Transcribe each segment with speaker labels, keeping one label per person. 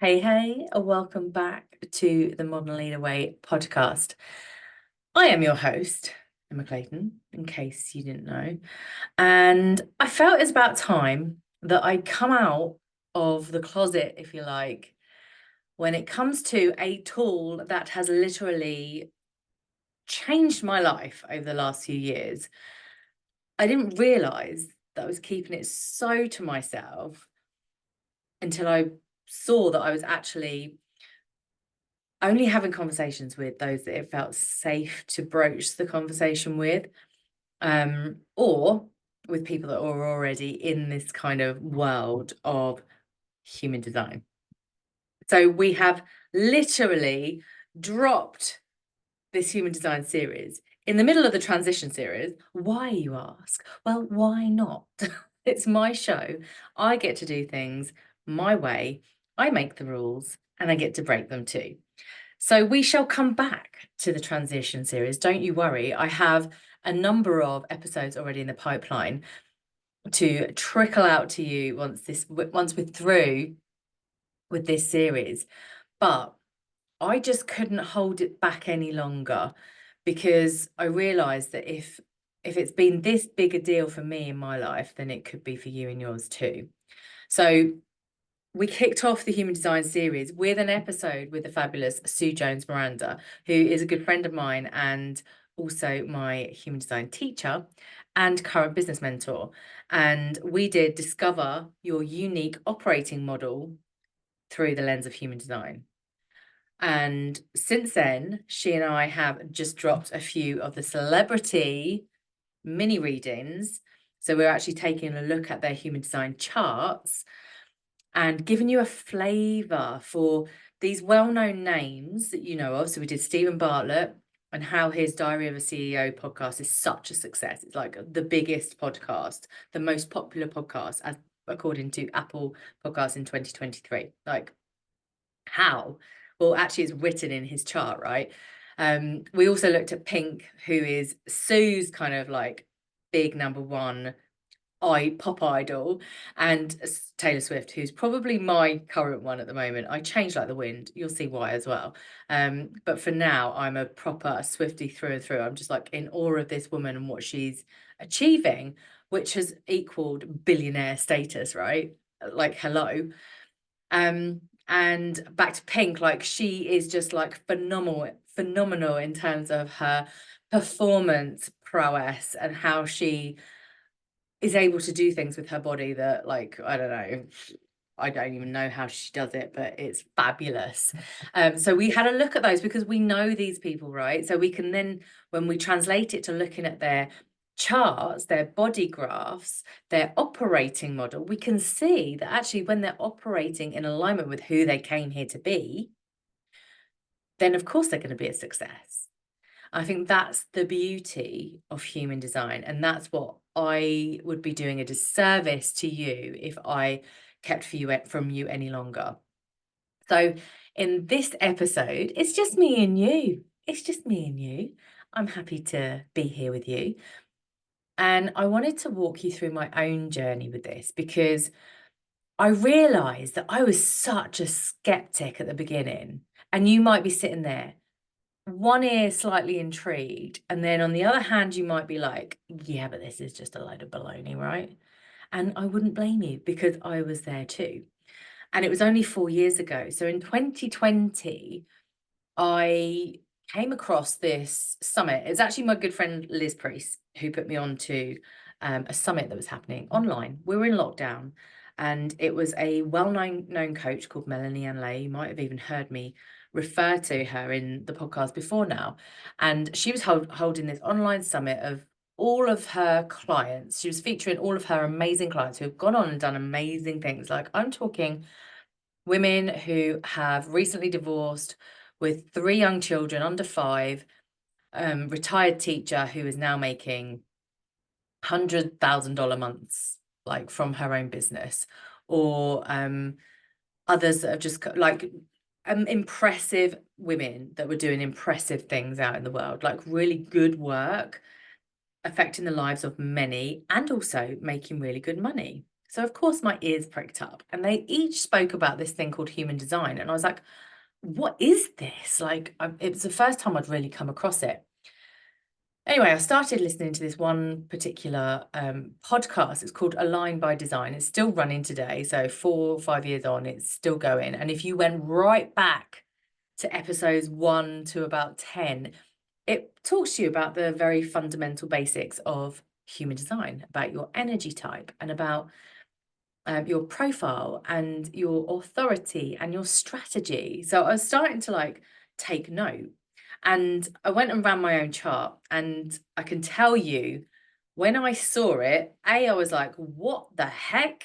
Speaker 1: Hey, welcome back to the Modern Leader Way podcast. I am your host, Emma Clayton, in case you didn't know. And I felt it's about time that I come out of the closet, if you like, when it comes to a tool that has literally changed my life over the last few years. I didn't realize that I was keeping it so to myself until I saw that I was actually only having conversations with those that it felt safe to broach the conversation with, or with people that are already in this kind of world of human design. So we have literally dropped this human design series in the middle of the transition series. Why, you ask? Well, why not? It's my show. I get to do things my way. I make the rules and I get to break them too. So we shall come back to the transition series. Don't you worry. I have a number of episodes already in the pipeline to trickle out to you once we're through with this series. But I just couldn't hold it back any longer because I realized that if it's been this big a deal for me in my life, then it could be for you and yours too. So we kicked off the human design series with an episode with the fabulous Sue Jones Miranda, who is a good friend of mine and also my human design teacher and current business mentor. And we did discover your unique operating model through the lens of human design. And since then, she and I have just dropped a few of the celebrity mini readings. So we're actually taking a look at their human design charts and giving you a flavor for these well-known names that you know of. So we did Stephen Bartlett and how his Diary of a CEO podcast is such a success. It's like the biggest podcast, the most popular podcast, as according to Apple Podcasts in 2023. Like, how? Well, actually, it's written in his chart, right? We also looked at Pink, who is Sue's kind of like big number one pop idol, and Taylor Swift, who's probably my current one at the moment. I change like the wind. You'll see why as well. But for now, I'm a proper Swiftie through and through. I'm just like in awe of this woman and what she's achieving, which has equaled billionaire status, right? Like, hello. And back to Pink, like she is just like phenomenal in terms of her performance prowess and how she is able to do things with her body that, like, I don't know, I don't even know how she does it, but it's fabulous. So we had a look at those because we know these people, right? So we can then, when we translate it to looking at their charts, their body graphs, their operating model, we can see that actually when they're operating in alignment with who they came here to be, then of course they're going to be a success. I think that's the beauty of human design. And that's what I would be doing a disservice to you if I kept from you any longer. So in this episode, it's just me and you. It's just me and you. I'm happy to be here with you. And I wanted to walk you through my own journey with this because I realized that I was such a skeptic at the beginning. And you might be sitting there one ear slightly intrigued, and then on the other hand, you might be like, yeah, but this is just a load of baloney, right? And I wouldn't blame you because I was there too. And it was only 4 years ago. So in 2020, I came across this summit. It's actually my good friend Liz Priest who put me on to a summit that was happening online. We were in lockdown, and it was a well-known coach called Melanie Ann Lay. You might have even heard me refer to her in the podcast before now. And she was holding this online summit of all of her clients. She was featuring all of her amazing clients who have gone on and done amazing things. Like, I'm talking women who have recently divorced with 3 young children under 5, retired teacher who is now making $100,000 months, like from her own business, or others that have just like impressive women that were doing impressive things out in the world, like really good work, affecting the lives of many and also making really good money. So, of course, my ears pricked up, and they each spoke about this thing called human design. And I was like, what is this? Like, it was the first time I'd really come across it. Anyway, I started listening to this one particular podcast. It's called Align by Design. It's still running today. So 4 or 5 years on, it's still going. And if you went right back to episodes 1 to about 10, it talks to you about the very fundamental basics of human design, about your energy type and about your profile and your authority and your strategy. So I was starting to like take note, and I went and ran my own chart, and I can tell you when I saw it, I was like, what the heck?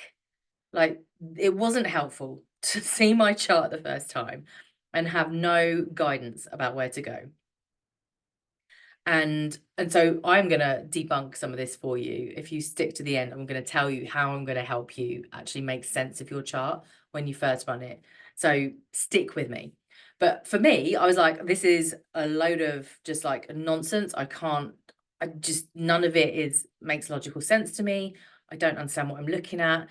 Speaker 1: Like, it wasn't helpful to see my chart the first time and have no guidance about where to go. And so I'm going to debunk some of this for you. If you stick to the end, I'm going to tell you how I'm going to help you actually make sense of your chart when you first run it. So stick with me. But for me, I was like, this is a load of just like nonsense. None of it makes logical sense to me. I don't understand what I'm looking at.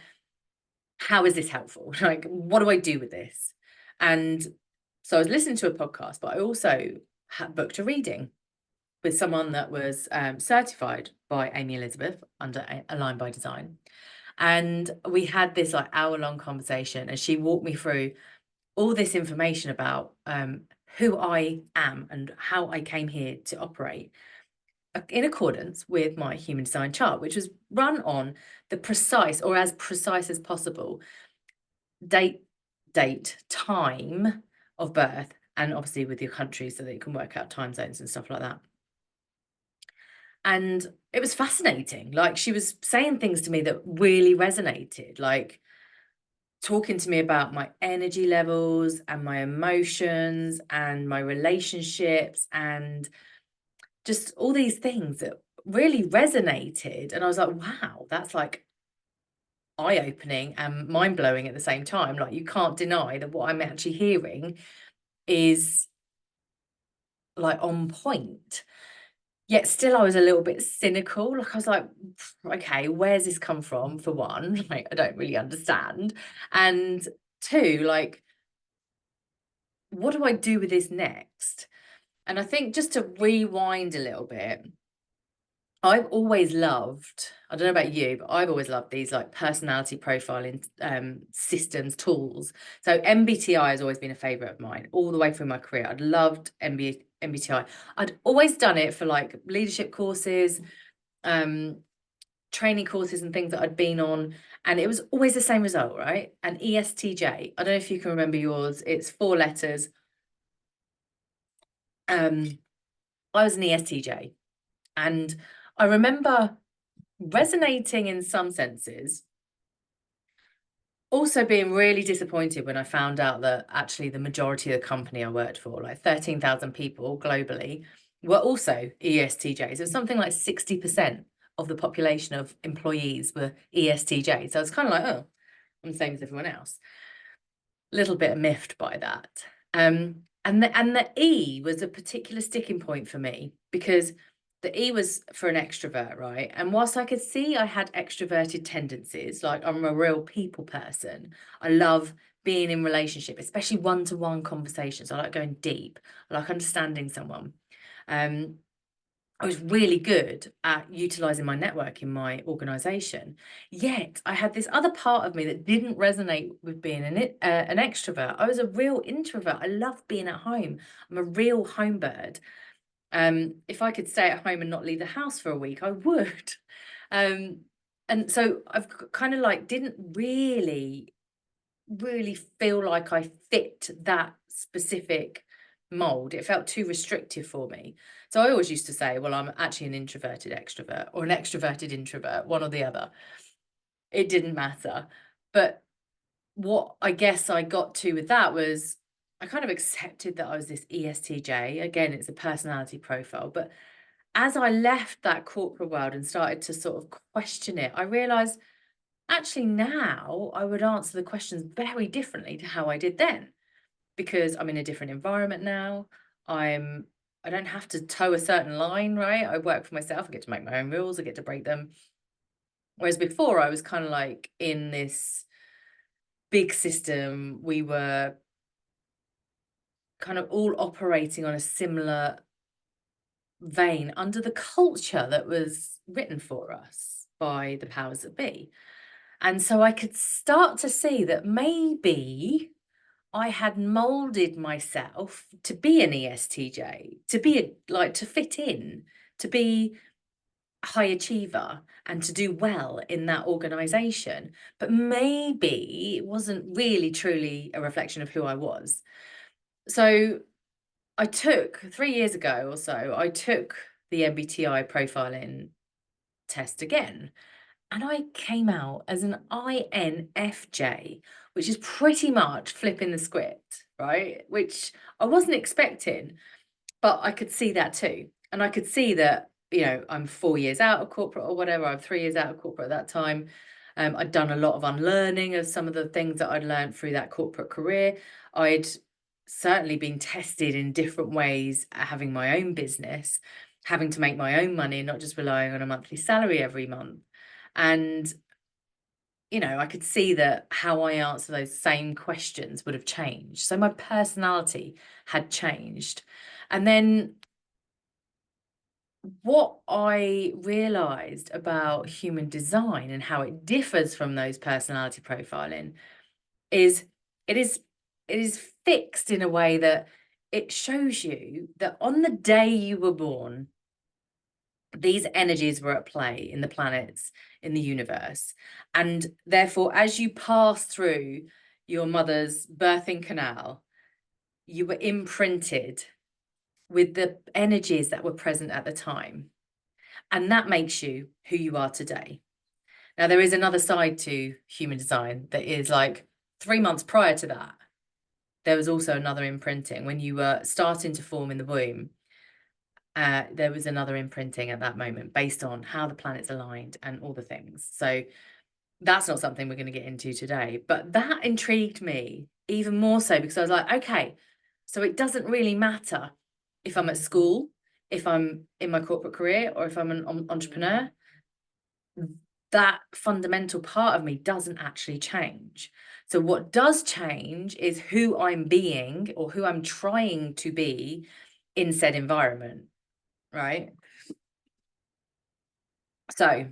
Speaker 1: How is this helpful? Like, what do I do with this? And so I was listening to a podcast, but I also booked a reading with someone that was certified by Amy Elizabeth under Align by Design. And we had this like hour-long conversation, and she walked me through all this information about who I am and how I came here to operate in accordance with my human design chart, which was run on the precise, or as precise as possible, date, time of birth, and obviously with your country so that you can work out time zones and stuff like that. And it was fascinating. Like, she was saying things to me that really resonated, like talking to me about my energy levels and my emotions and my relationships and just all these things that really resonated. And I was like, wow, that's like eye-opening and mind-blowing at the same time. Like, you can't deny that what I'm actually hearing is like on point. Yet still I was a little bit cynical. Like, I was like, okay, where's this come from, for one? Like, I don't really understand. And two, like, what do I do with this next? And I think, just to rewind a little bit, I've always loved, I don't know about you, but I've always loved these like personality profiling systems, tools. So MBTI has always been a favorite of mine all the way through my career. I'd loved MBTI. I'd always done it for like leadership courses, training courses and things that I'd been on, and it was always the same result, right? An ESTJ. I don't know if you can remember yours. It's 4 letters. I was an ESTJ, and I remember resonating in some senses, also being really disappointed when I found out that actually the majority of the company I worked for, like 13,000 people globally, were also ESTJs. It was something like 60% of the population of employees were ESTJs. So I was kind of like, oh, I'm the same as everyone else. A little bit miffed by that. And the E was a particular sticking point for me, because the E was for an extrovert, right? And whilst I could see I had extroverted tendencies, like I'm a real people person, I love being in relationship, especially one-to-one conversations. I like going deep. I like understanding someone. I was really good at utilizing my network in my organization. Yet I had this other part of me that didn't resonate with being an extrovert. I was a real introvert. I love being at home. I'm a real home bird. If I could stay at home and not leave the house for a week, I would. And so I've kind of like didn't really feel like I fit that specific mold. It felt too restrictive for me. So I always used to say, well, I'm actually an introverted extrovert or an extroverted introvert, one or the other. It didn't matter. But what I guess I got to with that was, I kind of accepted that I was this ESTJ. Again, it's a personality profile. But as I left that corporate world and started to sort of question it, I realized actually now I would answer the questions very differently to how I did then, because I'm in a different environment now. I don't have to toe a certain line, right? I work for myself. I get to make my own rules. I get to break them. Whereas before I was kind of like in this big system. We were kind of all operating on a similar vein under the culture that was written for us by the powers that be. And so I could start to see that maybe I had molded myself to be an ESTJ, to be to fit in, to be a high achiever and to do well in that organization. But maybe it wasn't really truly a reflection of who I was. So I took 3 years ago or so, I took the MBTI profiling test again. And I came out as an INFJ, which is pretty much flipping the script, right? Which I wasn't expecting, but I could see that too. And I could see that, I'm 4 years out of corporate or whatever. I'm 3 years out of corporate at that time. I'd done a lot of unlearning of some of the things that I'd learned through that corporate career. I'd certainly been tested in different ways, having my own business, having to make my own money, not just relying on a monthly salary every month. And I could see that how I answer those same questions would have changed. So my personality had changed. And then what I realized about human design and how it differs from those personality profiling is it is it is fixed in a way that it shows you that on the day you were born, these energies were at play in the planets, in the universe. And therefore, as you pass through your mother's birthing canal, you were imprinted with the energies that were present at the time. And that makes you who you are today. Now, there is another side to human design that is like 3 months prior to that. There was also another imprinting when you were starting to form in the womb. There was another imprinting at that moment based on how the planets aligned and all the things. So that's not something we're going to get into today, but that intrigued me even more so because I was like, okay, so it doesn't really matter if I'm at school, if I'm in my corporate career, or if I'm an entrepreneur. That fundamental part of me doesn't actually change. So what does change is who I'm being or who I'm trying to be in said environment. Right. So,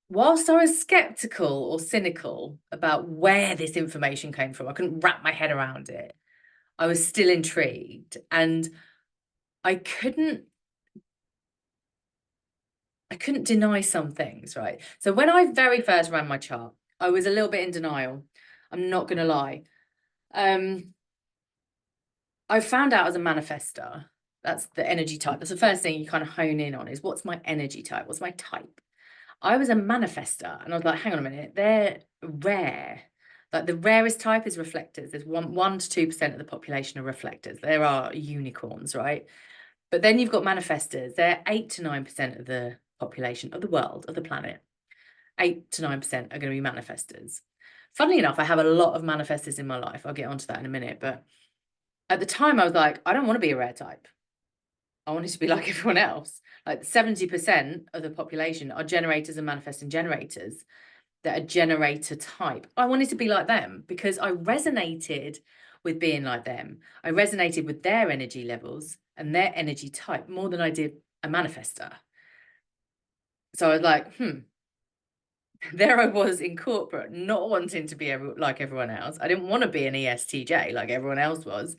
Speaker 1: whilst I was skeptical or cynical about where this information came from, I couldn't wrap my head around it. I was still intrigued, and I couldn't deny some things, right? So when I very first ran my chart, I was a little bit in denial. I'm not going to lie. I found out as a manifestor. That's the energy type. That's the first thing you kind of hone in on is what's my energy type? What's my type? I was a manifestor and I was like, hang on a minute, they're rare. Like the rarest type is reflectors. There's 1 to 2% of the population are reflectors. There are unicorns, right? But then you've got manifestors. They're 8 to 9% of the population of the world, of the planet. 8 to 9% are going to be manifestors. Funnily enough, I have a lot of manifestors in my life. I'll get onto that in a minute. But at the time, I was like, I don't want to be a rare type. I wanted to be like everyone else. Like 70% of the population are generators and manifesting generators that are generator type. I wanted to be like them because I resonated with being like them. I resonated with their energy levels and their energy type more than I did a manifester. So I was like, there I was in corporate, not wanting to be like everyone else. I didn't want to be an ESTJ like everyone else was.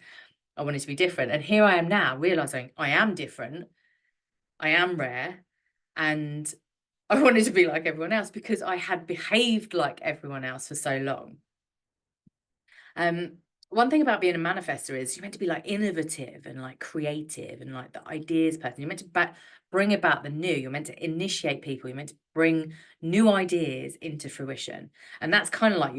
Speaker 1: I wanted to be different. And here I am now realizing I am different. I am rare. And I wanted to be like everyone else because I had behaved like everyone else for so long. One thing about being a manifestor is you're meant to be like innovative and like creative and like the ideas person. You're meant to bring about the new. You're meant to initiate people. You're meant to bring new ideas into fruition. And that's kind of like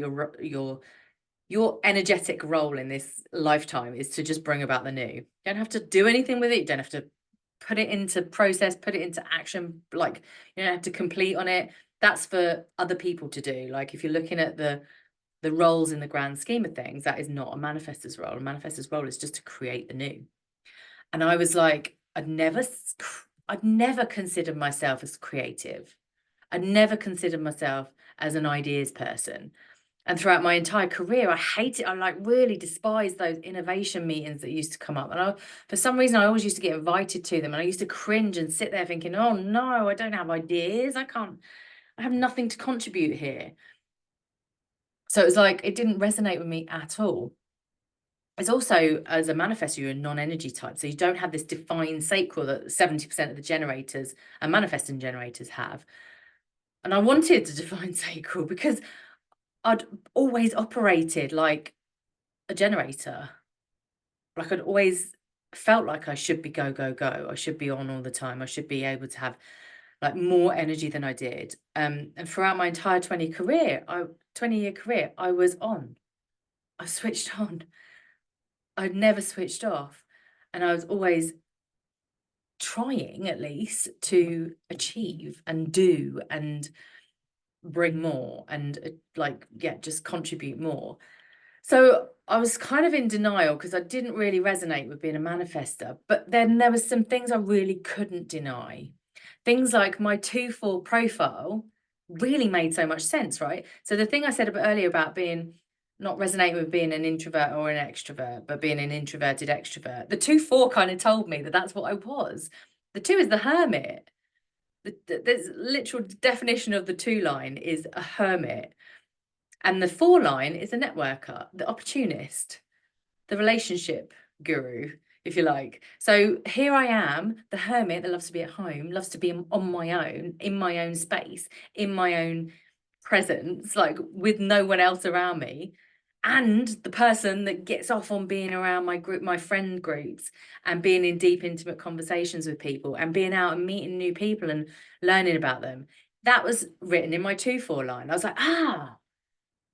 Speaker 1: your energetic role in this lifetime is to just bring about the new. You don't have to do anything with it. You don't have to put it into process, put it into action. Like you don't have to complete on it. That's for other people to do. Like if you're looking at the roles in the grand scheme of things, that is not a manifestor's role. A manifestor's role is just to create the new. And I was like, I'd never considered myself as creative. I never considered myself as an ideas person. And throughout my entire career, I hated, I like really despised those innovation meetings that used to come up. And for some reason, I always used to get invited to them. And I used to cringe and sit there thinking, oh no, I don't have ideas. I have nothing to contribute here. So it was like, it didn't resonate with me at all. It's also, as a manifestor, you're a non-energy type. So you don't have this defined sacral that 70% of the generators and manifesting generators have. And I wanted to define sacral because I'd always operated like a generator. Like I'd always felt like I should be go, go, go. I should be on all the time. I should be able to have like more energy than I did. And throughout my entire 20-year career, I was on. I switched on. I'd never switched off. And I was always trying, at least, to achieve and do and bring more and just contribute more. So I was kind of in denial because I didn't really resonate with being a manifester. But then there was some things I really couldn't deny. Things like my 2-4 profile really made so much sense, right? So the thing I said a bit earlier about being not resonating with being an introvert or an extrovert, but being an introverted extrovert, the 2-4 kind of told me that that's what I was. The 2 is the hermit. The literal definition of the 2 line is a hermit. And the 4 line is a networker, the opportunist, the relationship guru, if you like. So here I am, the hermit that loves to be at home, loves to be on my own, in my own space, in my own presence, like with no one else around me. And the person that gets off on being around my group, my friend groups, and being in deep, intimate conversations with people and being out and meeting new people and learning about them. That was written in my 2-4 line. I was like,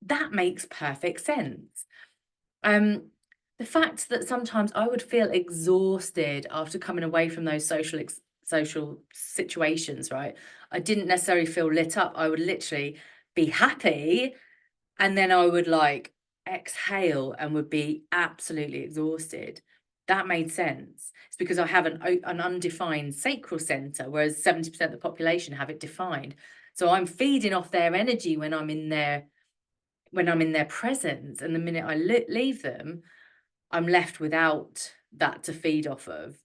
Speaker 1: that makes perfect sense. The fact that sometimes I would feel exhausted after coming away from those social situations, right? I didn't necessarily feel lit up. I would literally be happy, and then I would like exhale and would be absolutely exhausted. That made sense. It's because I have an undefined sacral center, whereas 70% of the population have it defined. So I'm feeding off their energy when I'm in their presence, and the minute I leave them, I'm left without that to feed off of.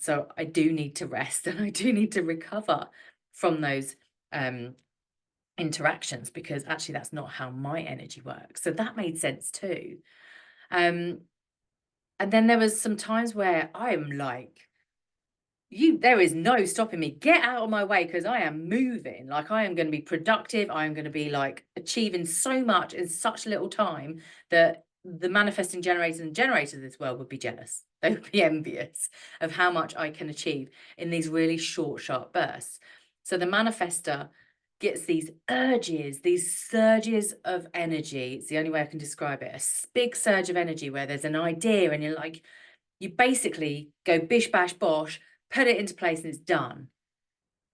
Speaker 1: So I do need to rest and I do need to recover from those interactions, because actually that's not how my energy works. So that made sense too. And then there was some times where I'm like, there is no stopping me. Get out of my way, because I am moving. Like I am going to be productive. I am going to be like achieving so much in such little time that the manifesting generators and generators of this world would be jealous. They would be envious of how much I can achieve in these really short, sharp bursts. So the manifester gets these urges, these surges of energy. It's the only way I can describe it. A big surge of energy where there's an idea and you're like, you basically go bish, bash, bosh, put it into place and it's done.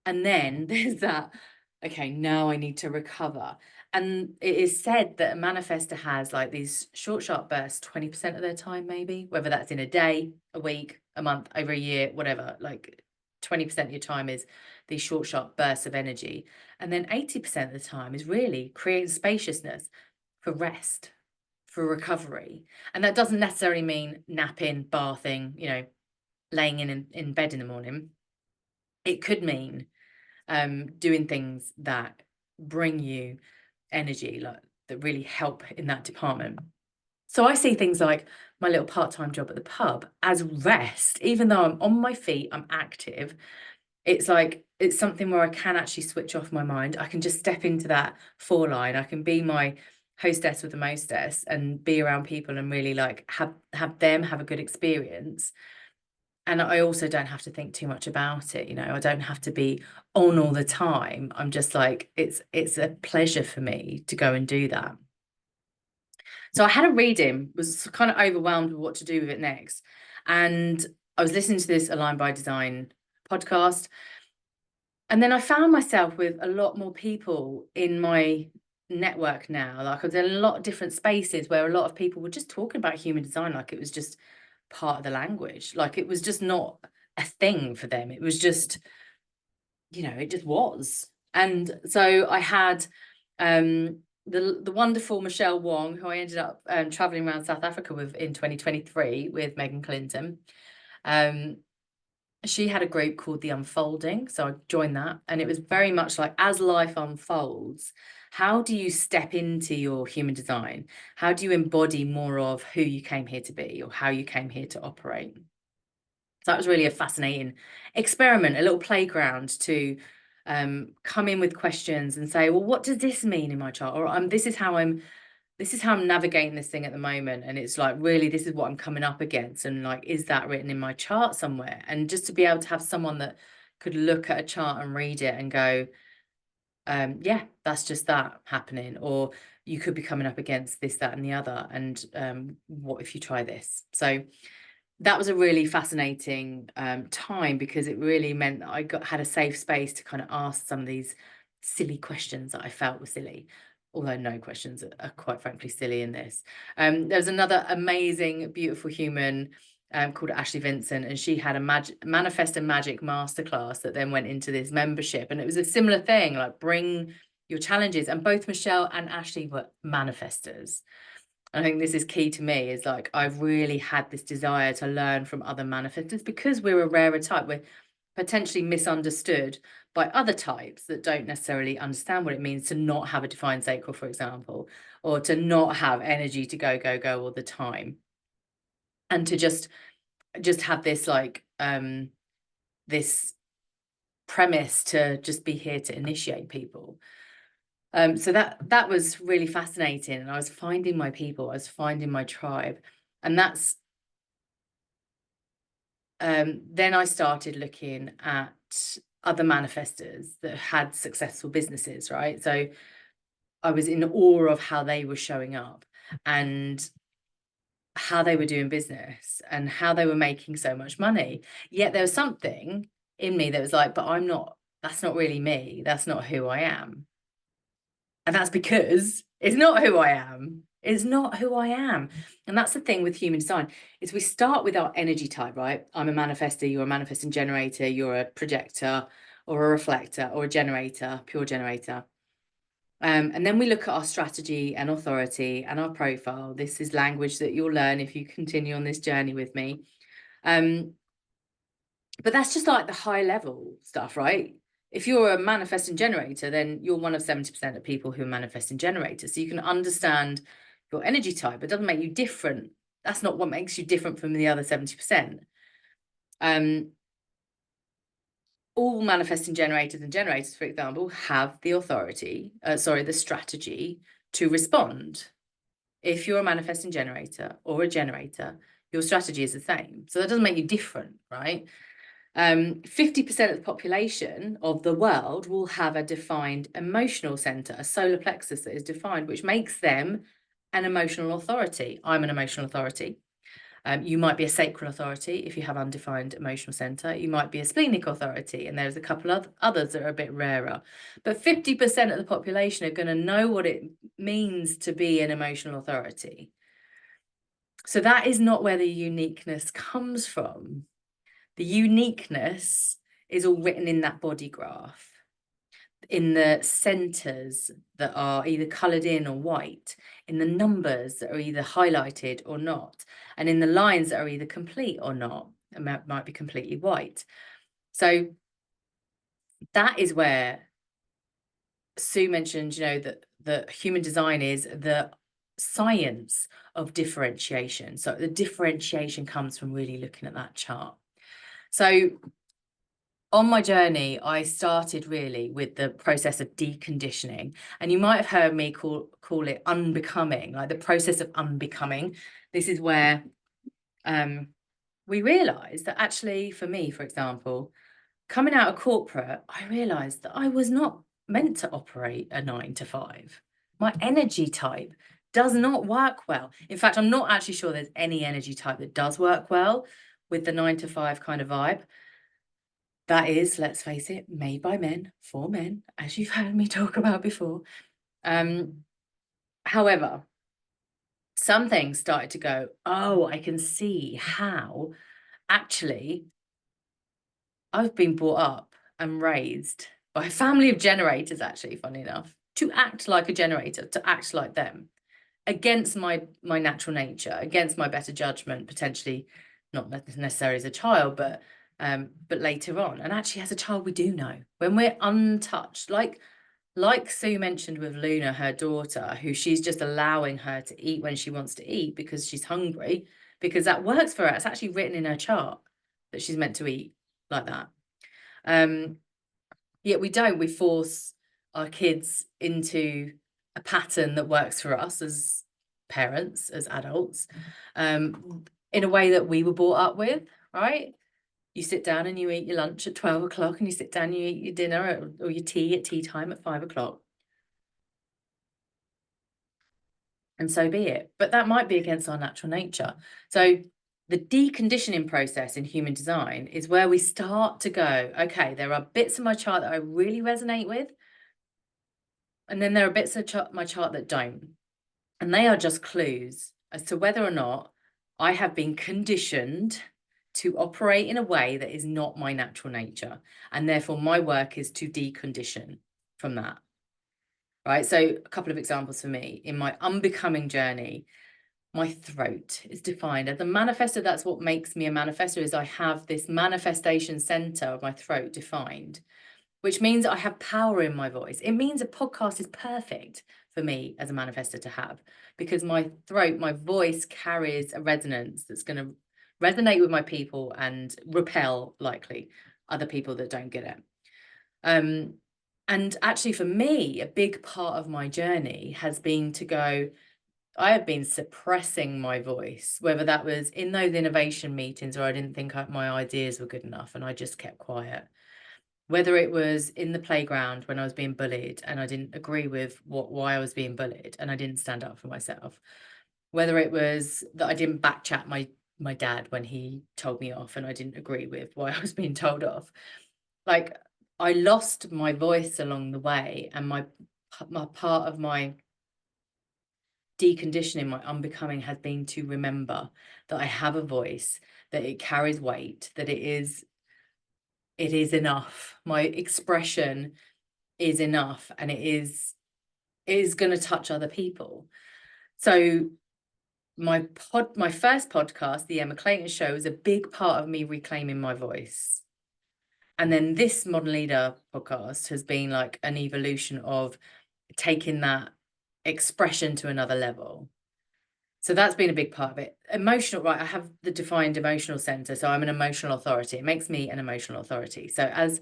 Speaker 1: And then there's that, okay, now I need to recover. And it is said that a manifestor has like these short, sharp bursts 20% of their time, maybe, whether that's in a day, a week, a month, over a year, whatever, like 20% of your time is these short, sharp bursts of energy. And then 80% of the time is really creating spaciousness for rest, for recovery. And that doesn't necessarily mean napping, bathing, laying in bed in the morning. It could mean doing things that bring you energy, like that really help in that department. So I see things like my little part-time job at the pub as rest. Even though I'm on my feet, I'm active, it's like it's something where I can actually switch off my mind. I can just step into that 4 line. I can be my hostess with the mostess and be around people and really like have them have a good experience. And I also don't have to think too much about it. I don't have to be on all the time. I'm just like, it's a pleasure for me to go and do that. So I had a reading, was kind of overwhelmed with what to do with it next. And I was listening to this Align by Design podcast. And then I found myself with a lot more people in my network now. Like I was in a lot of different spaces where a lot of people were just talking about human design like it was just part of the language. Like it was just not a thing for them. It was just, it just was. And so I had the wonderful Michelle Wong, who I ended up traveling around South Africa with in 2023 with Megan Clinton. She had a group called The Unfolding, so I joined that, and it was very much like, as life unfolds, how do you step into your human design? How do you embody more of who you came here to be, or how you came here to operate? So that was really a fascinating experiment, a little playground to come in with questions and say, well, what does this mean in my chart? Or this is how I'm navigating this thing at the moment. And it's like, really, this is what I'm coming up against. And like, is that written in my chart somewhere? And just to be able to have someone that could look at a chart and read it and go, yeah, that's just that happening. Or you could be coming up against this, that, and the other. And what if you try this? So that was a really fascinating time, because it really meant that I had a safe space to kind of ask some of these silly questions that I felt were silly, although no questions are quite frankly silly in this. There's another amazing, beautiful human called Ashley Vincent, and she had a Manifestor Magic masterclass that then went into this membership, and it was a similar thing, like bring your challenges. And both Michelle and Ashley were manifestors. I think this is key to me, is like, I've really had this desire to learn from other manifestors, because we're a rarer type. We're potentially misunderstood by other types that don't necessarily understand what it means to not have a defined sacral, for example, or to not have energy to go, go, go all the time. And to just have this like this premise to just be here to initiate people. So that was really fascinating, and I was finding my people, I was finding my tribe, and that's then I started looking at other manifestors that had successful businesses, right? So I was in awe of how they were showing up and how they were doing business and how they were making so much money. Yet there was something in me that was like, but that's not really me. That's not who I am. And that's because it's not who I am. It's not who I am. And that's the thing with human design, is we start with our energy type, right? I'm a manifestor, you're a manifesting generator, you're a projector or a reflector or a generator, pure generator. And then we look at our strategy and authority and our profile. This is language that you'll learn if you continue on this journey with me. But that's just like the high level stuff, right? If you're a manifesting generator, then you're one of 70% of people who are manifesting generators. So you can understand your energy type. It doesn't make you different. That's not what makes you different from the other 70%. All manifesting generators and generators, for example, have the authority, the strategy to respond. If you're a manifesting generator or a generator, your strategy is the same. So that doesn't make you different, right? 50% of the population of the world will have a defined emotional center, a solar plexus that is defined, which makes them an emotional authority. I'm an emotional authority. You might be a sacral authority if you have undefined emotional center. You might be a splenic authority, and there's a couple of others that are a bit rarer. But 50% of the population are going to know what it means to be an emotional authority. So that is not where the uniqueness comes from. The uniqueness is all written in that body graph, in the centers that are either colored in or white, in the numbers that are either highlighted or not, and in the lines that are either complete or not, and might be completely white. So that is where Sue mentioned, that the human design is the science of differentiation. So the differentiation comes from really looking at that chart. So on my journey, I started really with the process of deconditioning. And you might have heard me call it unbecoming, like the process of unbecoming. This is where we realize that actually, for me, for example, coming out of corporate, I realized that I was not meant to operate a 9 to 5. My energy type does not work well. In fact, I'm not actually sure there's any energy type that does work well with the 9 to 5 kind of vibe. That is, let's face it, made by men, for men, as you've heard me talk about before. However, some things started to go, oh, I can see how actually I've been brought up and raised by a family of generators, actually, funny enough, to act like a generator, to act like them, against my natural nature, against my better judgment, potentially not necessarily as a child, but later on. And actually, as a child, we do know when we're untouched, like Sue mentioned with Luna, her daughter, who she's just allowing her to eat when she wants to eat because she's hungry, because that works for her. It's actually written in her chart that she's meant to eat like that. Yet we force our kids into a pattern that works for us as parents, as adults, in a way that we were brought up with, right? You sit down and you eat your lunch at 12 o'clock, and you sit down and you eat your dinner or your tea at tea time at 5 o'clock. And so be it. But that might be against our natural nature. So the deconditioning process in human design is where we start to go, okay, there are bits of my chart that I really resonate with. And then there are bits of my chart that don't. And they are just clues as to whether or not I have been conditioned to operate in a way that is not my natural nature. And therefore, my work is to decondition from that. Right. So a couple of examples for me. In my unbecoming journey, my throat is defined as a manifestor. That's what makes me a manifestor, is I have this manifestation center of my throat defined, which means I have power in my voice. It means a podcast is perfect for me as a manifestor to have, because my throat, my voice carries a resonance that's going to resonate with my people and repel likely other people that don't get it. And actually for me, a big part of my journey has been to go, I have been suppressing my voice, whether that was in those innovation meetings where I didn't think my ideas were good enough and I just kept quiet. Whether it was in the playground when I was being bullied and I didn't agree with why I was being bullied and I didn't stand up for myself. Whether it was that I didn't backchat my dad when he told me off and I didn't agree with why I was being told off. Like, I lost my voice along the way, and my part of my deconditioning, my unbecoming, has been to remember that I have a voice, that it carries weight, that it is enough. My expression is enough, and it is going to touch other people. So my first podcast, the Emma Clayton Show, is a big part of me reclaiming my voice. And then this Modern Leader podcast has been like an evolution of taking that expression to another level. So that's been a big part of it. Emotional, right? I have the defined emotional center. So I'm an emotional authority. It makes me an emotional authority. So as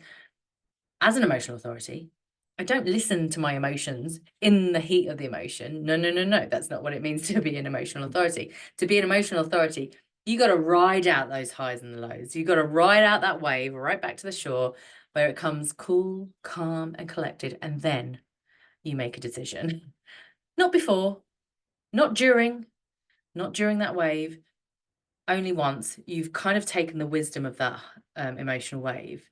Speaker 1: an emotional authority, I don't listen to my emotions in the heat of the emotion. No. That's not what it means to be an emotional authority. To be an emotional authority, you got to ride out those highs and the lows. You got to ride out that wave right back to the shore where it comes cool, calm, and collected. And then you make a decision. Not before, not during that wave. Only once you've kind of taken the wisdom of that emotional wave.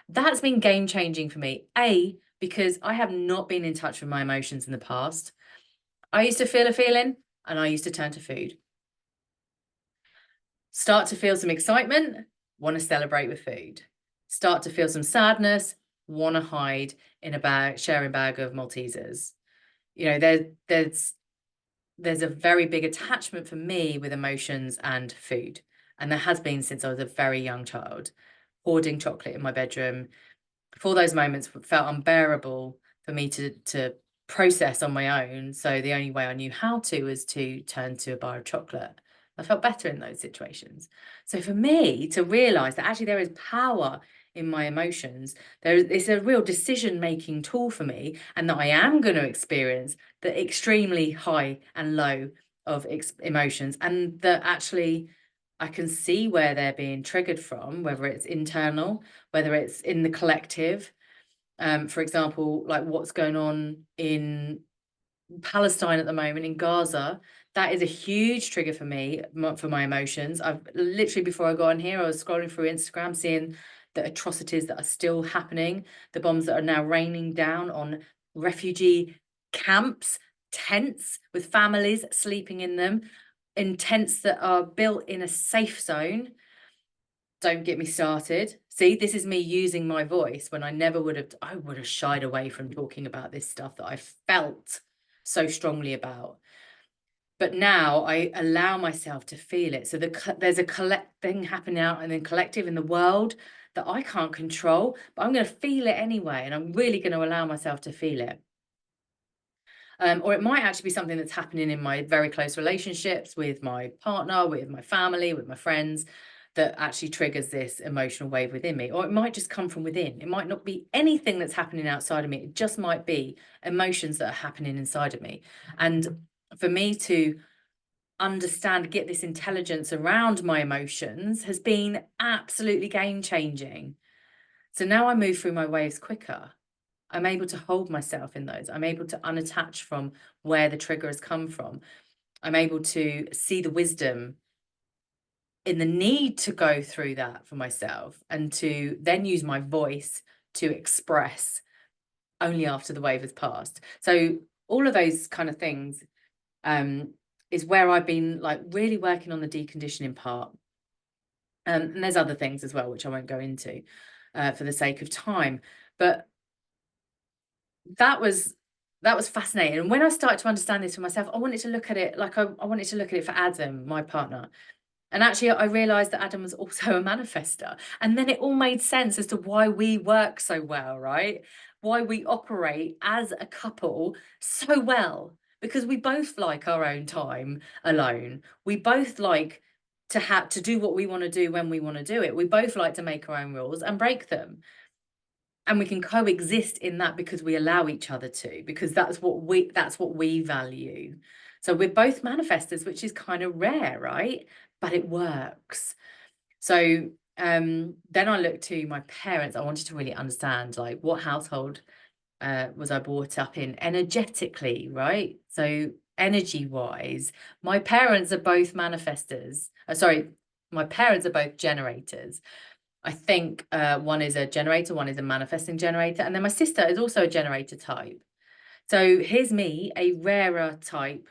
Speaker 1: That's been game changing for me. Because I have not been in touch with my emotions in the past. I used to feel a feeling and I used to turn to food. Start to feel some excitement, want to celebrate with food. Start to feel some sadness, want to hide in a sharing bag of Maltesers. You know, there's a very big attachment for me with emotions and food. And there has been since I was a very young child, hoarding chocolate in my bedroom. For those moments felt unbearable for me to process on my own. So the only way I knew how to was to turn to a bar of chocolate. I felt better in those situations. So for me to realize that actually there is power in my emotions, it's a real decision-making tool for me, and that I am going to experience the extremely high and low of emotions, and that actually I can see where they're being triggered from, whether it's internal, whether it's in the collective. For example, like what's going on in Palestine at the moment, in Gaza, that is a huge trigger for me, for my emotions. I've literally, before I got on here, I was scrolling through Instagram, seeing the atrocities that are still happening, the bombs that are now raining down on refugee camps, tents with families sleeping in them, in tents that are built in a safe zone. don't get me started. See, this is me using my voice when I never would have, I would have shied away from talking about this stuff that I felt so strongly about. But now I allow myself to feel it. So there's a collect thing happening out and then collective in the world that I can't control, but I'm going to feel it anyway. And I'm really going to allow myself to feel it. Or it might actually be something that's happening in my very close relationships with my partner, with my family, with my friends, that actually triggers this emotional wave within me. Or it might just come from within. It might not be anything that's happening outside of me. It just might be emotions that are happening inside of me. And for me to understand, get this intelligence around my emotions has been absolutely game-changing. So now I move through my waves quicker. I'm able to hold myself in those. I'm able to unattach from where the trigger has come from. I'm able to see the wisdom in the need to go through that for myself, and to then use my voice to express only after the wave has passed. So all of those kind of things is where I've been like really working on the deconditioning part. And there's other things as well, which I won't go into for the sake of time. But that was fascinating. And when I started to understand this for myself, I wanted to look at it like I wanted to look at it for Adam, my partner. And actually, I realized that Adam was also a manifester. And then it all made sense as to why we work so well, right? Why we operate as a couple so well. Because we both like our own time alone. We both like to have to do what we want to do when we want to do it. We both like to make our own rules and break them. And we can coexist in that because we allow each other to, because that's what we value. So we're both manifestors, which is kind of rare, right? But it works. So then I looked to my parents. I wanted to really understand, like, what household was I brought up in energetically, right? So energy wise, my parents are both manifestors. My parents are both generators. I think one is a generator, one is a manifesting generator. And then my sister is also a generator type. So here's me, a rarer type.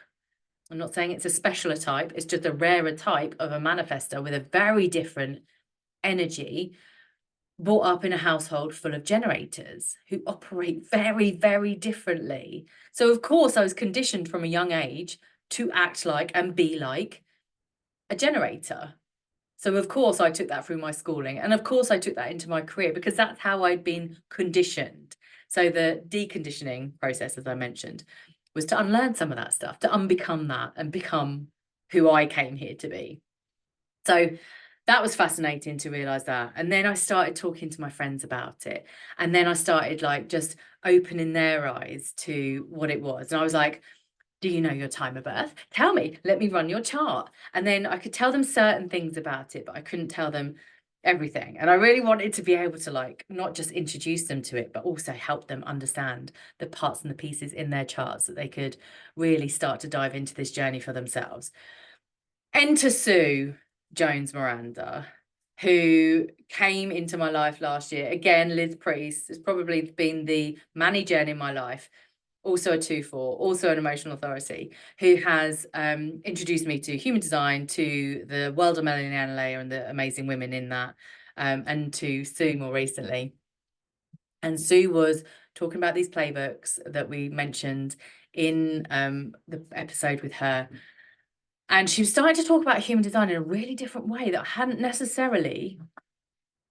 Speaker 1: I'm not saying it's a specialer type. It's just a rarer type of a manifestor with a very different energy, brought up in a household full of generators who operate very, very differently. So of course I was conditioned from a young age to act like and be like a generator. So of course I took that through my schooling, and of course I took that into my career because that's how I'd been conditioned. So the deconditioning process, as I mentioned, was to unlearn some of that stuff, to unbecome that and become who I came here to be. So that was fascinating to realize that. And then I started talking to my friends about it. And then I started like just opening their eyes to what it was. And I was like, do you know your time of birth? Tell me, let me run your chart. And then I could tell them certain things about it, but I couldn't tell them everything. And I really wanted to be able to like not just introduce them to it, but also help them understand the parts and the pieces in their charts, that they could really start to dive into this journey for themselves. Enter Sue Jones Miranda, who came into my life last year. Again, Liz Priest has probably been the manager in my life, also a 2-4, also an emotional authority, who has introduced me to human design, to the world of Melanie and Leah and the amazing women in that, and to Sue more recently. And Sue was talking about these playbooks that we mentioned in the episode with her. And she was starting to talk about human design in a really different way that I hadn't necessarily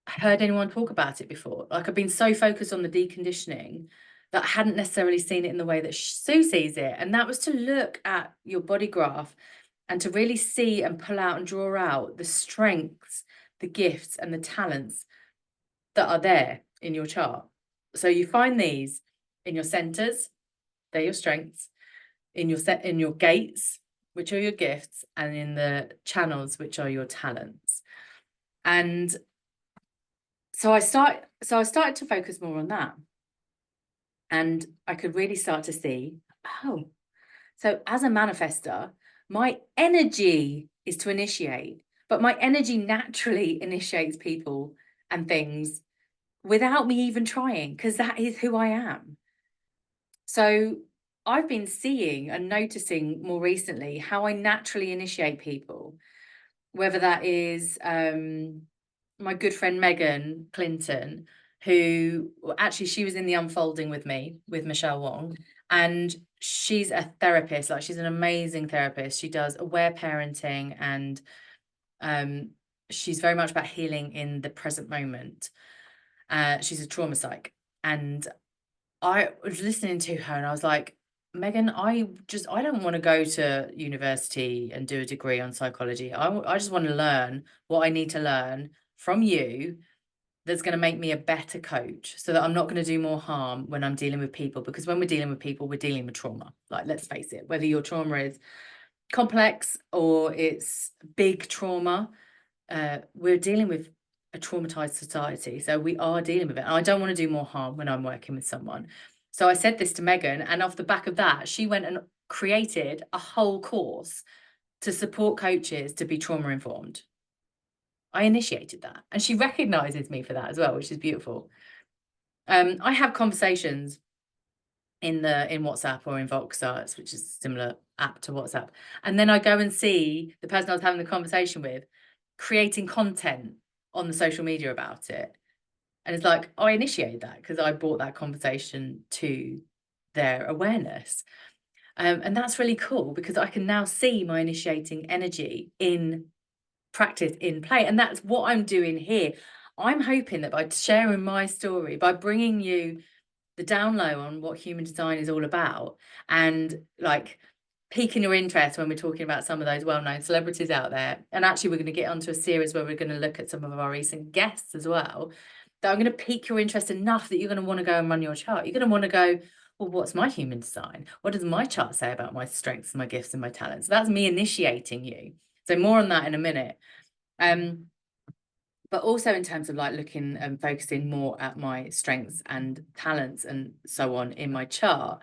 Speaker 1: heard anyone talk about it before. Like, I've been so focused on the deconditioning that I hadn't necessarily seen it in the way that Sue sees it. And that was to look at your body graph and to really see and pull out and draw out the strengths, the gifts, and the talents that are there in your chart. So you find these in your centers, they're your strengths, in your gates, which are your gifts, and in the channels, which are your talents. And so I started to focus more on that. And I could really start to see, oh, so as a manifestor, my energy is to initiate, but my energy naturally initiates people and things without me even trying, because that is who I am. So I've been seeing and noticing more recently how I naturally initiate people, whether that is my good friend Megan Clinton, who actually she was in the unfolding with me with Michelle Wong, and she's a therapist. Like, she's an amazing therapist. She does aware parenting, and she's very much about healing in the present moment. She's a trauma psych, and I was listening to her and I was like, Megan, I don't want to go to university and do a degree on psychology. I just want to learn what I need to learn from you that's going to make me a better coach, so that I'm not going to do more harm when I'm dealing with people. Because when we're dealing with people, we're dealing with trauma. Like, let's face it, whether your trauma is complex or it's big trauma, we're dealing with a traumatized society. So we are dealing with it. And I don't want to do more harm when I'm working with someone. So I said this to Megan, and off the back of that, she went and created a whole course to support coaches to be trauma informed. I initiated that, and she recognizes me for that as well, which is beautiful. I have conversations in WhatsApp or in Voxer, which is a similar app to WhatsApp. And then I go and see the person I was having the conversation with creating content on the social media about it. And it's like, I initiated that because I brought that conversation to their awareness. And that's really cool, because I can now see my initiating energy in practice, in play. And that's what I'm doing here. I'm hoping that by sharing my story, by bringing you the down low on what human design is all about, and like piquing your interest when we're talking about some of those well-known celebrities out there. And actually, we're going to get onto a series where we're going to look at some of our recent guests as well, that I'm going to pique your interest enough that you're going to want to go and run your chart. You're going to want to go, well, what's my human design? What does my chart say about my strengths, my gifts, and my talents? So that's me initiating you. So more on that in a minute. But also in terms of like looking and focusing more at my strengths and talents and so on in my chart,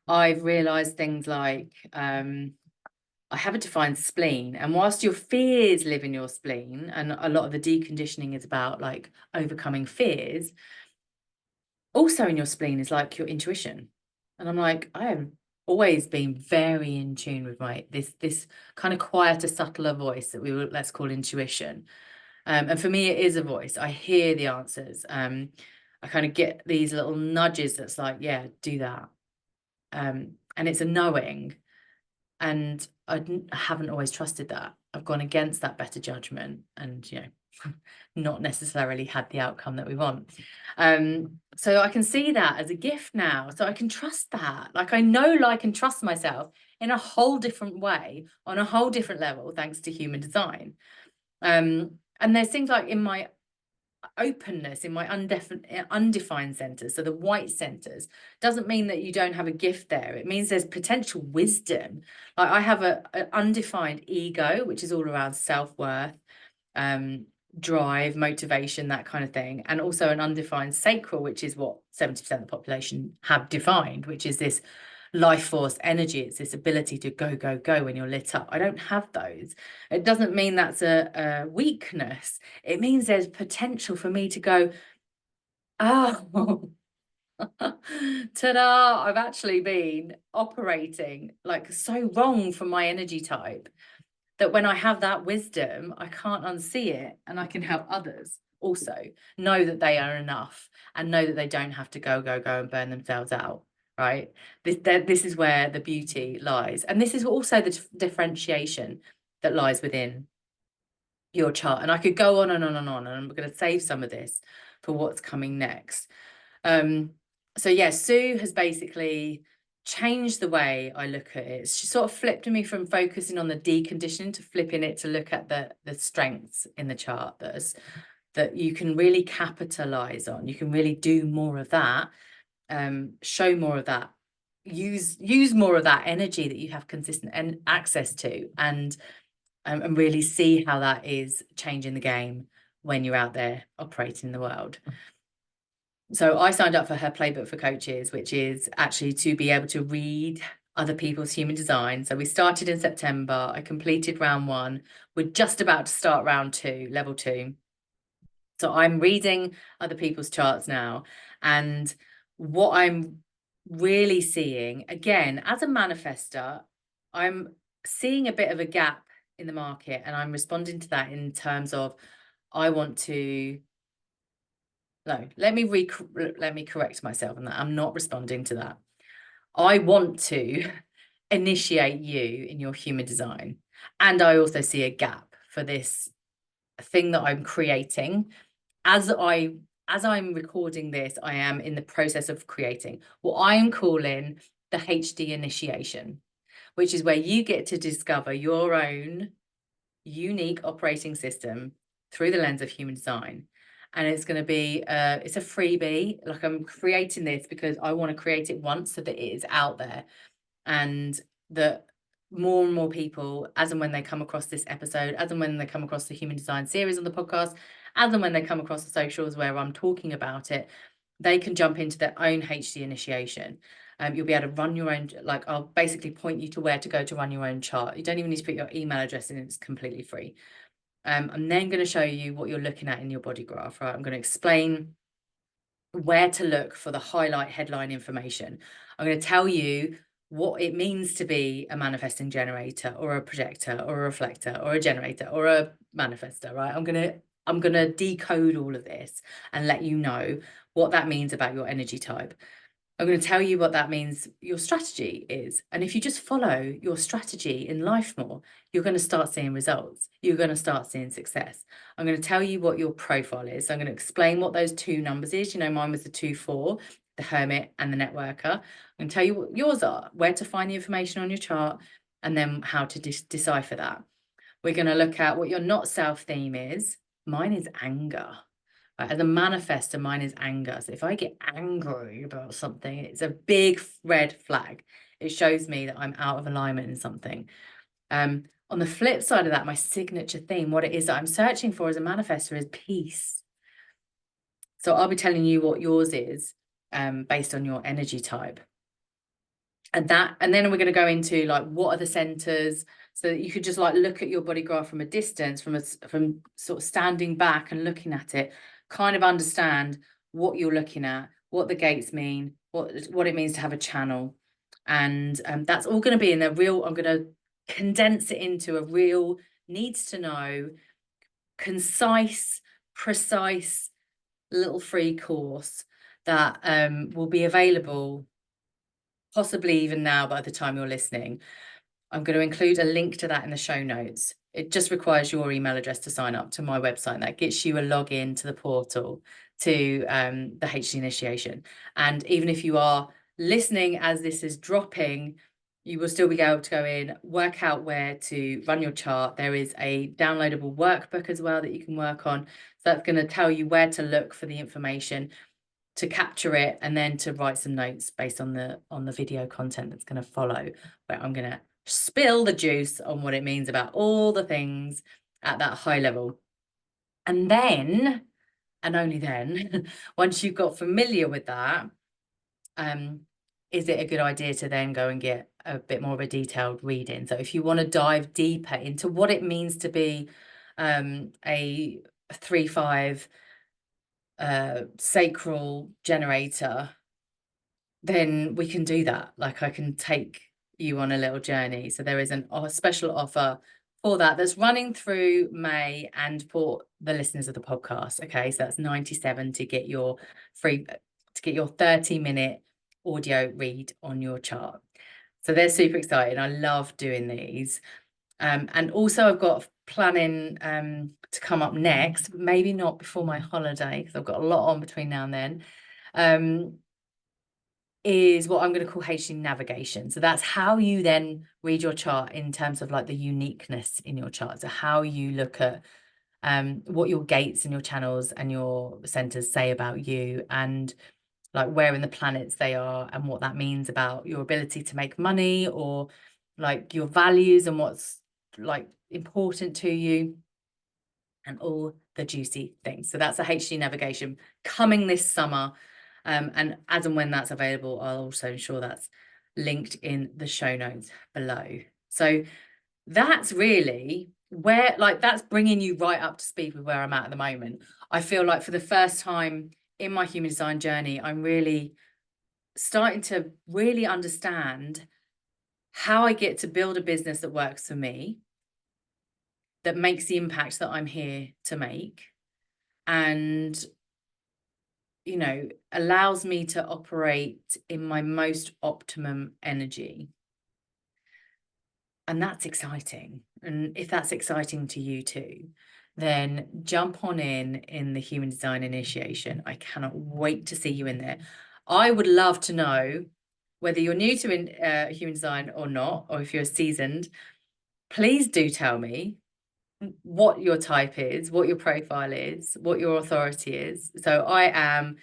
Speaker 1: I've realized things like I have a defined spleen. And whilst your fears live in your spleen, and a lot of the deconditioning is about like overcoming fears, also in your spleen is like your intuition. And I'm like, I have always been very in tune with my this kind of quieter, subtler voice that let's call intuition. And for me, it is a voice. I hear the answers. I kind of get these little nudges that's like, yeah, do that. And it's a knowing. And I haven't always trusted that. I've gone against that better judgment and, not necessarily had the outcome that we want. So I can see that as a gift now. So I can trust that. Like, I know, like, and trust myself in a whole different way, on a whole different level, thanks to human design. And there's things like in my openness, in my undefined centers, so the white centers, doesn't mean that you don't have a gift there. It means there's potential wisdom. Like, I have an undefined ego, which is all around self-worth, drive, motivation, that kind of thing, and also an undefined sacral, which is what 70% of the population have defined, which is this life force energy. It's this ability to go, go, go when you're lit up. I don't have those. It doesn't mean that's a weakness. It means there's potential for me to go, oh, ta-da, I've actually been operating like so wrong from my energy type, that when I have that wisdom, I can't unsee it, and I can help others also know that they are enough, and know that they don't have to go, go, go and burn themselves out. Right? This is where the beauty lies. And this is also the differentiation that lies within your chart. And I could go on and on and on, and I'm going to save some of this for what's coming next. So yeah, Sue has basically changed the way I look at it. She sort of flipped me from focusing on the deconditioning to flipping it to look at the strengths in the chart that you can really capitalize on. You can really do more of that. Show more of that, use more of that energy that you have consistent and access to, and really see how that is changing the game when you're out there operating in the world. So I signed up for her playbook for coaches, which is actually to be able to read other people's human design. So we started in September. I completed round 1. We're just about to start round 2, level 2. So I'm reading other people's charts now, and what I'm really seeing, again, as a manifestor, I'm seeing a bit of a gap in the market, and I'm responding to that in terms of I want to, no, let me correct myself on that. I'm not responding to that. I want to initiate you in your human design. And I also see a gap for this thing that I'm creating. As I'm recording this, I am in the process of creating what I am calling the HD initiation, which is where you get to discover your own unique operating system through the lens of human design. And it's going to be it's a freebie. Like, I'm creating this because I want to create it once so that it is out there, and that more and more people, as and when they come across this episode, as and when they come across the human design series on the podcast, as and when they come across the socials where I'm talking about it, they can jump into their own HD initiation. You'll be able to run your own, like, I'll basically point you to where to go to run your own chart. You don't even need to put your email address in, it's completely free. I'm then going to show you what you're looking at in your body graph, right? I'm going to explain where to look for the highlight headline information. I'm going to tell you what it means to be a manifesting generator or a projector or a reflector or a generator or a manifestor, right? I'm going to decode all of this and let you know what that means about your energy type. I'm going to tell you what that means your strategy is. And if you just follow your strategy in life more, you're going to start seeing results. You're going to start seeing success. I'm going to tell you what your profile is. So I'm going to explain what those two numbers is. You know, mine was the 2-4, the hermit and the networker. I'm going to tell you what yours are, where to find the information on your chart, and then how to decipher that. We're going to look at what your not self theme is. Mine is anger. As a manifestor, mine is anger. So if I get angry about something, it's a big red flag. It shows me that I'm out of alignment in something. On the flip side of that, my signature theme, what it is that I'm searching for as a manifestor, is peace. So I'll be telling you what yours is based on your energy type. And then we're going to go into, like, what are the centers, so that you could just, like, look at your body graph from a distance, from sort of standing back and looking at it, kind of understand what you're looking at, what the gates mean, what it means to have a channel. And that's all going to be in the real, I'm going to condense it into a real needs to know, concise, precise little free course that will be available possibly even now by the time you're listening. I'm going to include a link to that in the show notes. It just requires your email address to sign up to my website. That gets you a login to the portal to the HD initiation. And even if you are listening as this is dropping, you will still be able to go in, work out where to run your chart. There is a downloadable workbook as well that you can work on. So that's going to tell you where to look for the information, to capture it, and then to write some notes based on the video content that's going to follow, where I'm going to spill the juice on what it means about all the things at that high level. And then, and only then, once you've got familiar with that, is it a good idea to then go and get a bit more of a detailed reading? So if you want to dive deeper into what it means to be a 3-5 sacral generator, then we can do that. Like, I can take you on a little journey. So there is a special offer for that that's running through May, and for the listeners of the podcast. Okay, so that's $97 to get your 30-minute audio read on your chart. So they're super exciting. I love doing these. And also I've got planning to come up next, but maybe not before my holiday, because I've got a lot on between now and then, is what I'm going to call HD navigation. So that's how you then read your chart in terms of, like, the uniqueness in your chart. So how you look at what your gates and your channels and your centers say about you, and, like, where in the planets they are, and what that means about your ability to make money, or, like, your values and what's, like, important to you, and all the juicy things. So that's a HD navigation coming this summer. And as and when that's available, I'll also ensure that's linked in the show notes below. So that's really where, like, that's bringing you right up to speed with where I'm at the moment. I feel like for the first time in my human design journey, I'm really starting to really understand how I get to build a business that works for me, that makes the impact that I'm here to make, and, you know, allows me to operate in my most optimum energy. And that's exciting. And if that's exciting to you too, then jump on in the human design initiation. I cannot wait to see you in there. I would love to know whether you're new to human design or not, or if you're seasoned. Please do tell me what your type is, what your profile is, what your authority is. So I am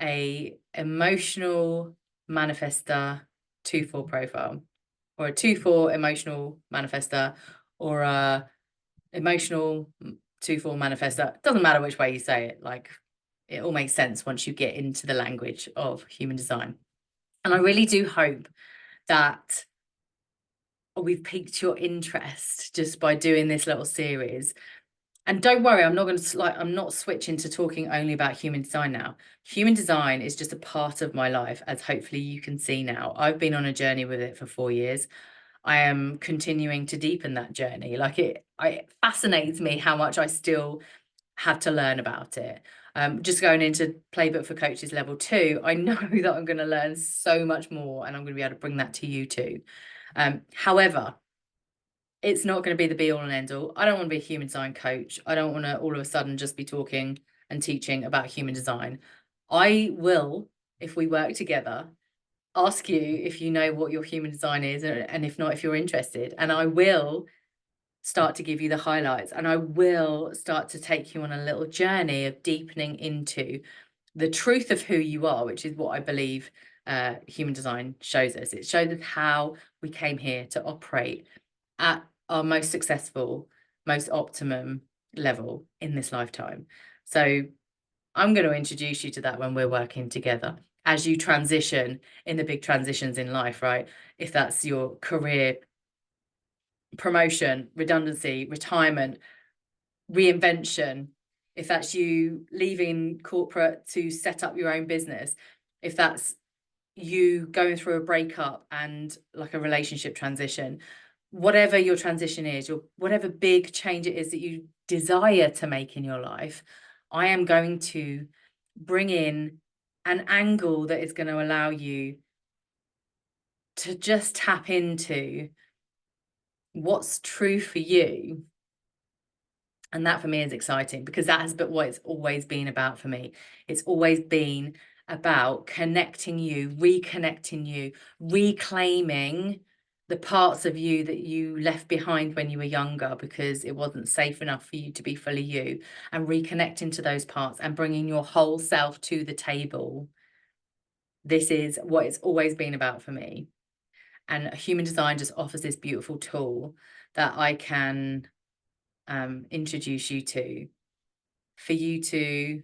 Speaker 1: a emotional manifestor 2-4 profile, or a 2-4 emotional manifestor, or a emotional 2-4 manifestor. Doesn't matter which way you say it, like it all makes sense once you get into the language of human design. And I really do hope that we've piqued your interest just by doing this little series. And don't worry, I'm not switching to talking only about human design now. Human design is just a part of my life, as hopefully you can see now. I've been on a journey with it for 4 years. I am continuing to deepen that journey. Like it fascinates me how much I still have to learn about it. Just going into Playbook for Coaches level 2, I know that I'm going to learn so much more, and I'm going to be able to bring that to you too. However, it's not going to be the be all and end all. I don't want to be a human design coach. I don't want to all of a sudden just be talking and teaching about human design. I will, if we work together, ask you if you know what your human design is, and if not, if you're interested. And I will start to give you the highlights, and I will start to take you on a little journey of deepening into the truth of who you are, which is what I believe human design shows us. It shows us how we came here to operate at our most successful, most optimum level in this lifetime. So I'm going to introduce you to that when we're working together as you transition in the big transitions in life, right? If that's your career, promotion, redundancy, retirement, reinvention, if that's you leaving corporate to set up your own business, if that's you going through a breakup and like a relationship transition, whatever your transition is, your whatever big change it is that you desire to make in your life, I am going to bring in an angle that is going to allow you to just tap into what's true for you. And that for me is exciting, because that has been what it's always been about for me. It's always been about connecting you, reconnecting you, reclaiming the parts of you that you left behind when you were younger because it wasn't safe enough for you to be fully you, and reconnecting to those parts and bringing your whole self to the table. This is what it's always been about for me. And human design just offers this beautiful tool that I can introduce you to, for you to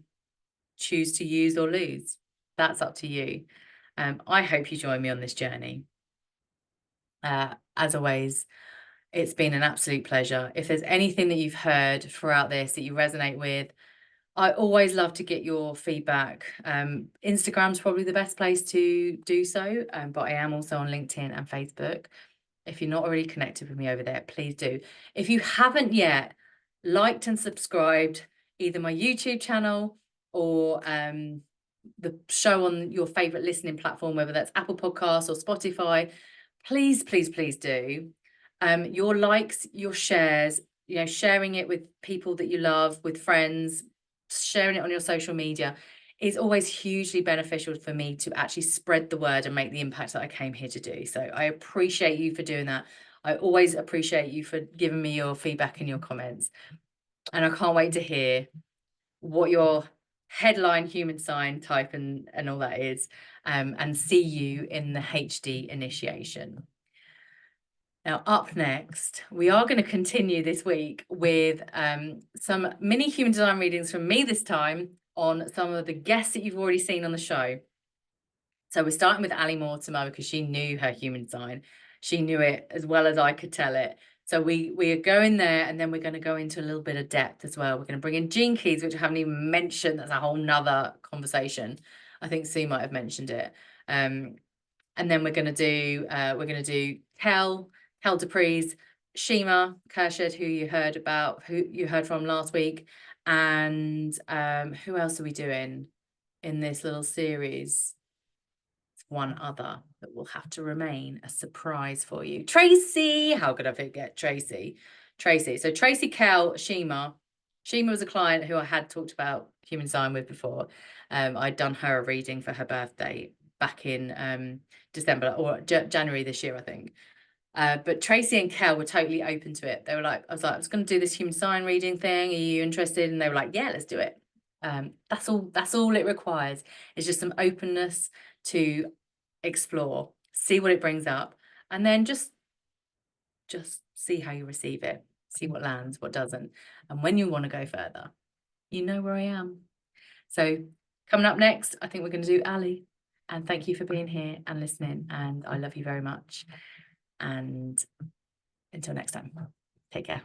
Speaker 1: choose to use or lose. That's up to you. I hope you join me on this journey. As always, it's been an absolute pleasure. If there's anything that you've heard throughout this that you resonate with, I always love to get your feedback. Instagram's probably the best place to do so, but I am also on LinkedIn and Facebook. If you're not already connected with me over there, please do. If you haven't yet liked and subscribed either my YouTube channel or the show on your favorite listening platform, whether that's Apple Podcasts or Spotify, please, please, please do. Your likes, your shares, you know, sharing it with people that you love, with friends, sharing it on your social media is always hugely beneficial for me to actually spread the word and make the impact that I came here to do. So I appreciate you for doing that. I always appreciate you for giving me your feedback and your comments. And I can't wait to hear what your headline human sign type and all that is, and see you in the HD initiation. Now, up next, we are going to continue this week with some mini human design readings from me this time on some of the guests that you've already seen on the show. So we're starting with Ali Mortimer because she knew her human design. She knew it as well as I could tell it. So we are going there, and then we're going to go into a little bit of depth as well. We're going to bring in Gene Keys, which I haven't even mentioned. That's a whole nother conversation. I think Sue might have mentioned it. And then we're going to do Kel Dupree's Shima Kershid, who you heard from last week, and who else are we doing in this little series? One other that will have to remain a surprise for you. Tracy, how could I forget Tracy? So Tracy, Kell, Shima. Shima was a client who I had talked about human design with before. I'd done her a reading for her birthday back in December or January this year, I think. But Tracy and Kel were totally open to it. They were like, I was going to do this human design reading thing. Are you interested? And they were like, yeah, let's do it. That's all it requires. It's just some openness to explore, see what it brings up, and then just see how you receive it, see what lands, what doesn't. And when you want to go further, you know where I am. So coming up next, I think we're going to do Ali. And thank you for being here and listening. And I love you very much. And until next time, take care.